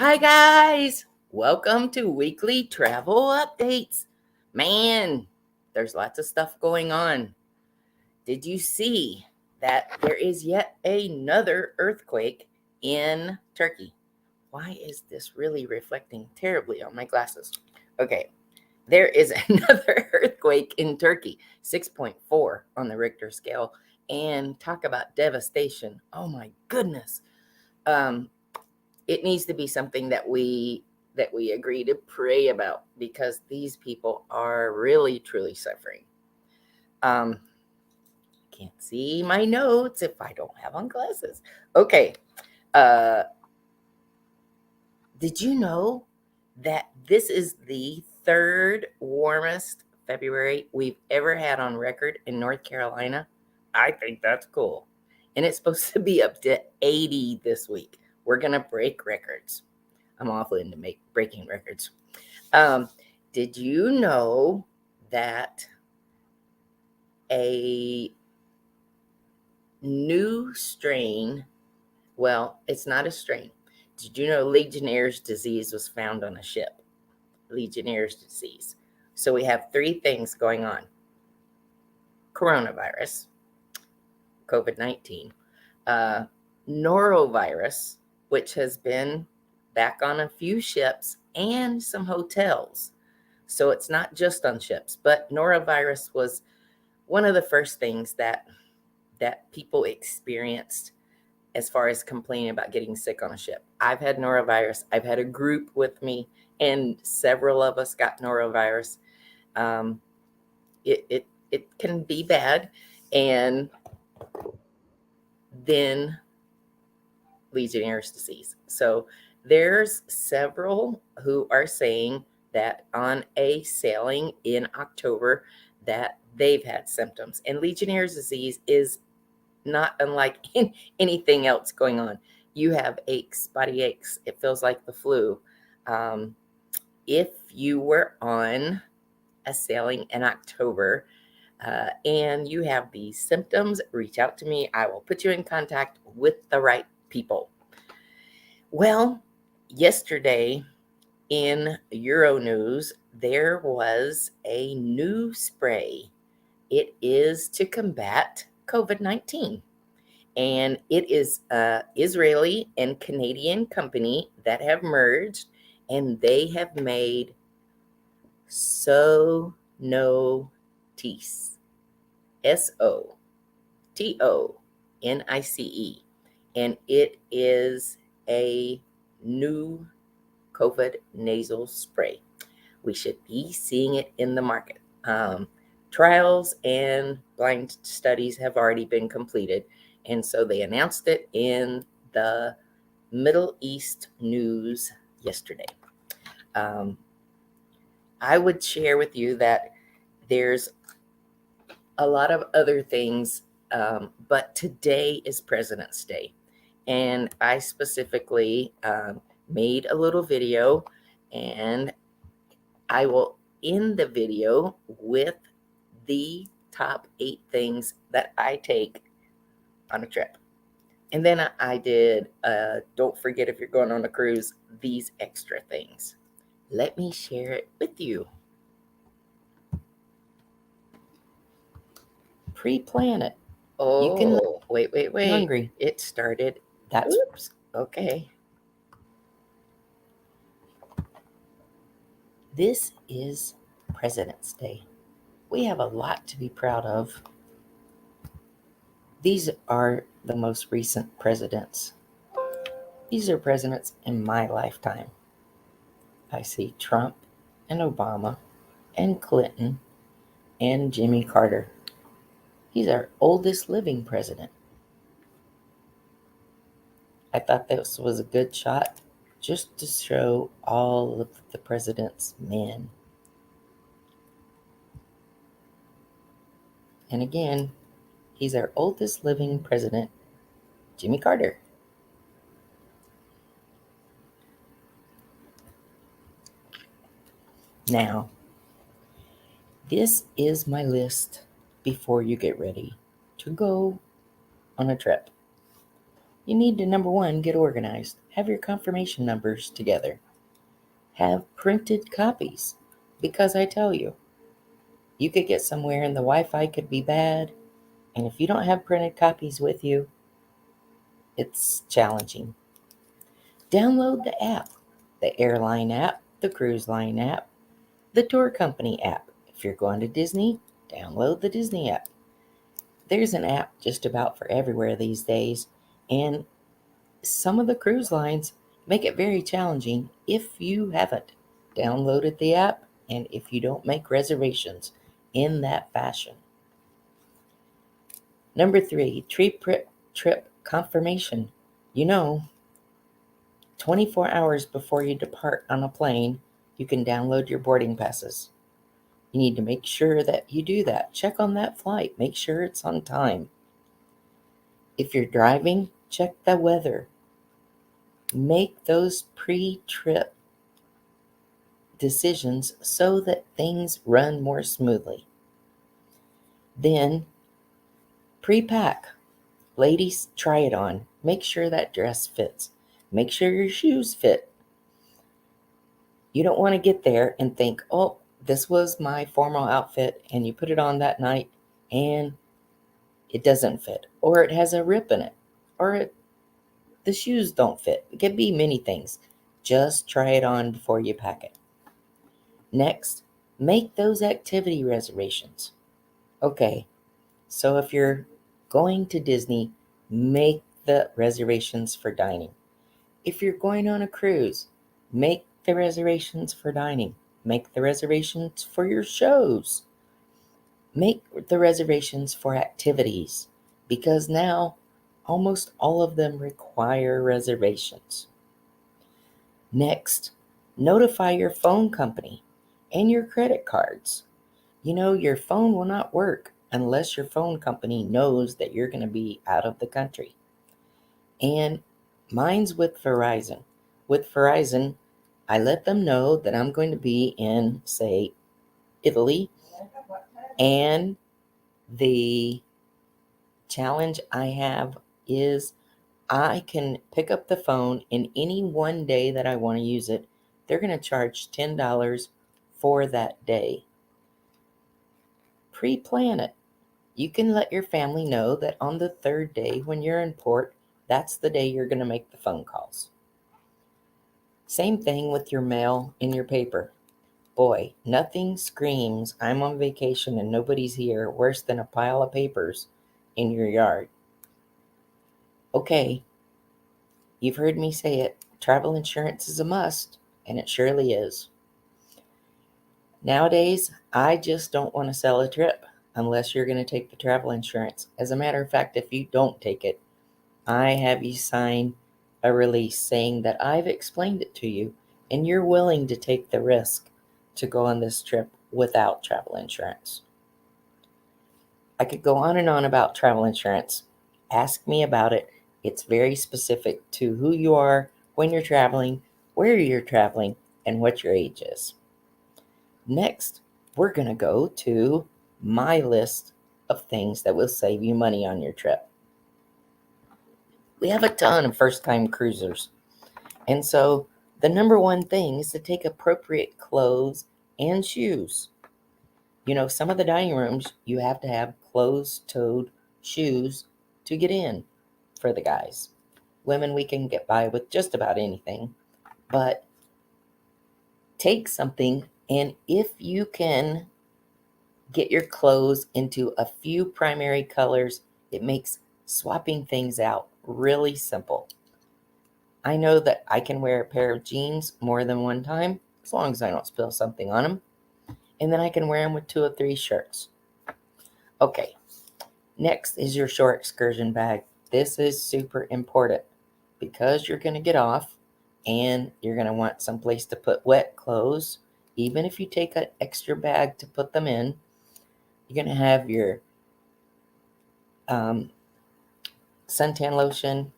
Hi, guys. Welcome to weekly travel updates. Man, there's lots of stuff going on. Did you see that there is yet another earthquake in Turkey? Why is this really reflecting terribly on my glasses? Okay, there is another earthquake in Turkey, 6.4 on the Richter scale. And talk about devastation. Oh my goodness. Um, it needs to be something that we agree to pray about because these people are really truly suffering. um can't see my notes if I don't have on glasses. Okay. uh did you know that this is the third warmest February we've ever had on record in North Carolina? I think that's cool. And it's supposed to be up to 80 this week. We're gonna break records. I'm awful into breaking records. Um, did you know that a new strain, well, it's not a strain. Did you know Legionnaire's disease was found on a ship? Legionnaire's disease. So we have three things going on: coronavirus, COVID 19, uh, norovirus, which has been back on a few ships and some hotels. So it's not just on ships, but norovirus was one of the first things that people experienced as far as complaining about getting sick on a ship. I've had norovirus. I've had a group with me, and several of us got norovirus. Um, it can be bad, and then Legionnaire's disease. So there's several who are saying that on a sailing in October that they've had symptoms. And Legionnaire's disease is not unlike anything else going on. You have aches, body aches. It feels like the flu. Um, if you were on a sailing in October and you have these symptoms, reach out to me. I will put you in contact with the right people. Well, yesterday in Euronews, there was a new spray. It is to combat COVID 19. And it is an Israeli and Canadian company that have merged, and they have made Sonotis. Sotonnice. And it is a new COVID nasal spray. We should be seeing it in the market. Trials and blind studies have already been completed. And so they announced it in the Middle East news yesterday. Um, I would share with you that there's a lot of other things, but today is President's Day. And I specifically made a little video, and I will end the video with the top 8 things that I take on a trip. And then I did, don't forget if you're going on a cruise, these extra things. Let me share it with you. Pre-plan it. You can wait. I'm hungry. It started. That's oops. Okay. This is President's Day. We have a lot to be proud of. These are the most recent presidents. These are presidents in my lifetime. I see Trump and Obama and Clinton and Jimmy Carter. He's our oldest living president. I thought this was a good shot just to show all of the president's men. And again, he's our oldest living president, Jimmy Carter. Now, this is my list before you get ready to go on a trip. You need to, number one, get organized. Have your confirmation numbers together. Have printed copies. Because I tell you, you could get somewhere and the Wi-Fi could be bad. And if you don't have printed copies with you, it's challenging. Download the app, the airline app, the cruise line app, the tour company app. If you're going to Disney, download the Disney app. There's an app just about for everywhere these days, and some of the cruise lines make it very challenging if you haven't downloaded the app and if you don't make reservations in that fashion. Number 3, trip confirmation. 24 hours before you depart on a plane, you can download your boarding passes. You need to make sure that you do that. Check on that flight. Make sure it's on time. If you're driving, check the weather. Make those pre-trip decisions so that things run more smoothly. Then, pre-pack. Ladies, try it on. Make sure that dress fits. Make sure your shoes fit. You don't want to get there and think, oh, this was my formal outfit, and you put it on that night and it doesn't fit, or it has a rip in it, or the shoes don't fit. It can be many things. Just try it on before you pack it. Next, make those activity reservations. Okay, so if you're going to Disney, make the reservations for dining. If you're going on a cruise, make the reservations for dining. Make the reservations for your shows. Make the reservations for activities, because now almost all of them require reservations. Next, notify your phone company and your credit cards. Your phone will not work unless your phone company knows that you're going to be out of the country. And mine's with Verizon. With Verizon, I let them know that I'm going to be in, say, Italy, and the challenge I have is I can pick up the phone in any one day that I want to use it. They're going to charge $10 for that day. Pre-plan it. You can let your family know that on the third day when you're in port, that's the day you're going to make the phone calls. Same thing with your mail and your paper. Boy, nothing screams I'm on vacation and nobody's here worse than a pile of papers in your yard. Okay, you've heard me say it. Travel insurance is a must, and it surely is. Nowadays, I just don't want to sell a trip unless you're going to take the travel insurance. As a matter of fact, if you don't take it, I have you sign a release saying that I've explained it to you and you're willing to take the risk to go on this trip without travel insurance. I could go on and on about travel insurance. Ask me about it. It's very specific to who you are, when you're traveling, where you're traveling, and what your age is. Next, we're going to go to my list of things that will save you money on your trip. We have a ton of first-time cruisers. And so the number one thing is to take appropriate clothes and shoes. Some of the dining rooms, you have to have closed-toed shoes to get in for the guys. Women, we can get by with just about anything. But take something, and if you can get your clothes into a few primary colors, it makes swapping things out really simple. I know that I can wear a pair of jeans more than one time, as long as I don't spill something on them. And then I can wear them with 2 or 3 shirts. Okay, next is your shore excursion bag. This is super important because you're going to get off and you're going to want someplace to put wet clothes. Even if you take an extra bag to put them in, you're going to have your suntan lotion,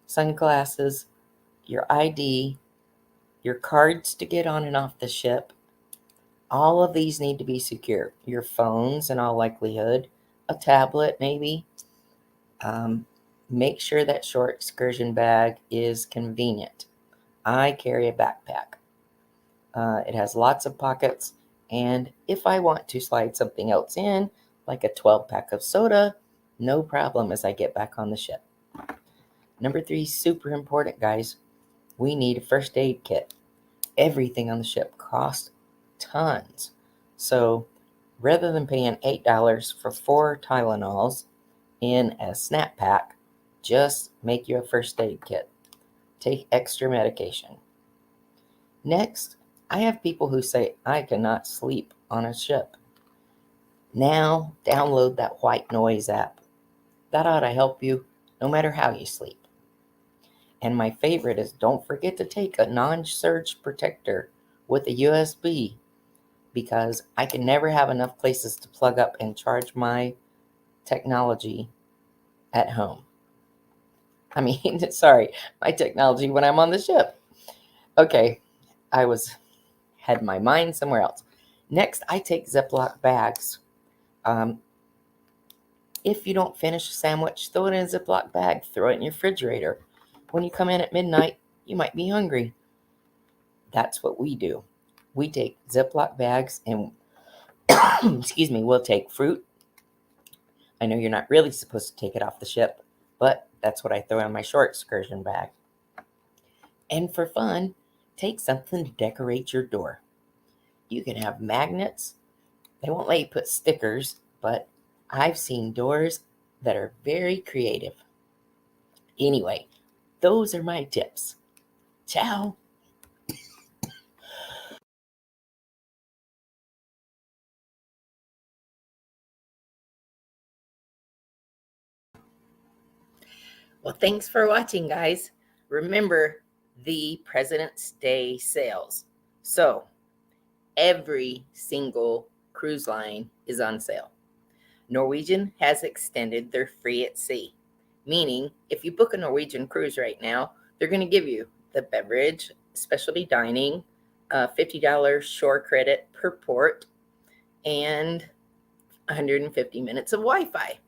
sunglasses, your ID, your cards to get on and off the ship. All of these need to be secure. Your phones, in all likelihood, a tablet maybe, Make sure that short excursion bag is convenient. I carry a backpack. It has lots of pockets, and if I want to slide something else in, like a 12-pack of soda, no problem as I get back on the ship. Number 3, super important, guys. We need a first aid kit. Everything on the ship costs tons. So rather than paying $8 for 4 Tylenols in a snap pack, just make you a first aid kit. Take extra medication. Next, I have people who say, I cannot sleep on a ship. Now, download that white noise app. That ought to help you no matter how you sleep. And my favorite is don't forget to take a non-surge protector with a USB, because I can never have enough places to plug up and charge my technology at home. I mean, sorry, my technology when I'm on the ship. Okay, had my mind somewhere else. Next, I take Ziploc bags. If you don't finish a sandwich, throw it in a Ziploc bag. Throw it in your refrigerator. When you come in at midnight, you might be hungry. That's what we do. We take Ziploc bags and, excuse me, we'll take fruit. I know you're not really supposed to take it off the ship, but that's what I throw in my short excursion bag. And for fun, take something to decorate your door. You can have magnets. They won't let you put stickers, but I've seen doors that are very creative. Anyway, those are my tips. Ciao. Well, thanks for watching, guys. Remember the President's Day sales. So, every single cruise line is on sale. Norwegian has extended their free at sea, meaning if you book a Norwegian cruise right now, they're going to give you the beverage, specialty dining, $50 shore credit per port, and 150 minutes of Wi-Fi.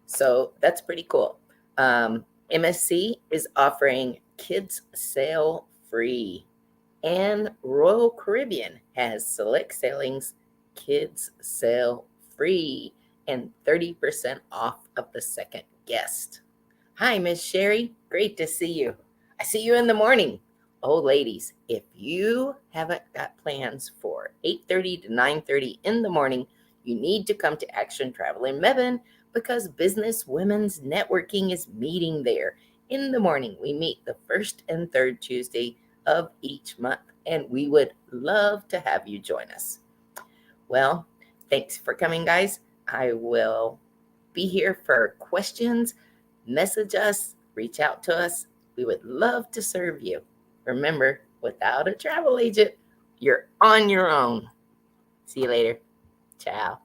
So that's pretty cool. MSC is offering kids sail free, and Royal Caribbean has select sailings kids sail free and 30% off of the second guest. Hi, Miss Sherry. Great to see you. I see you in the morning. Oh, ladies, if you haven't got plans for 8:30 to 9:30 in the morning, you need to come to Action Travel in Mebane, because Business Women's Networking is meeting there. In the morning, we meet the first and third Tuesday of each month, and we would love to have you join us. Well, thanks for coming, guys. I will be here for questions. Message us, reach out to us. We would love to serve you. Remember, without a travel agent, you're on your own. See you later. Ciao.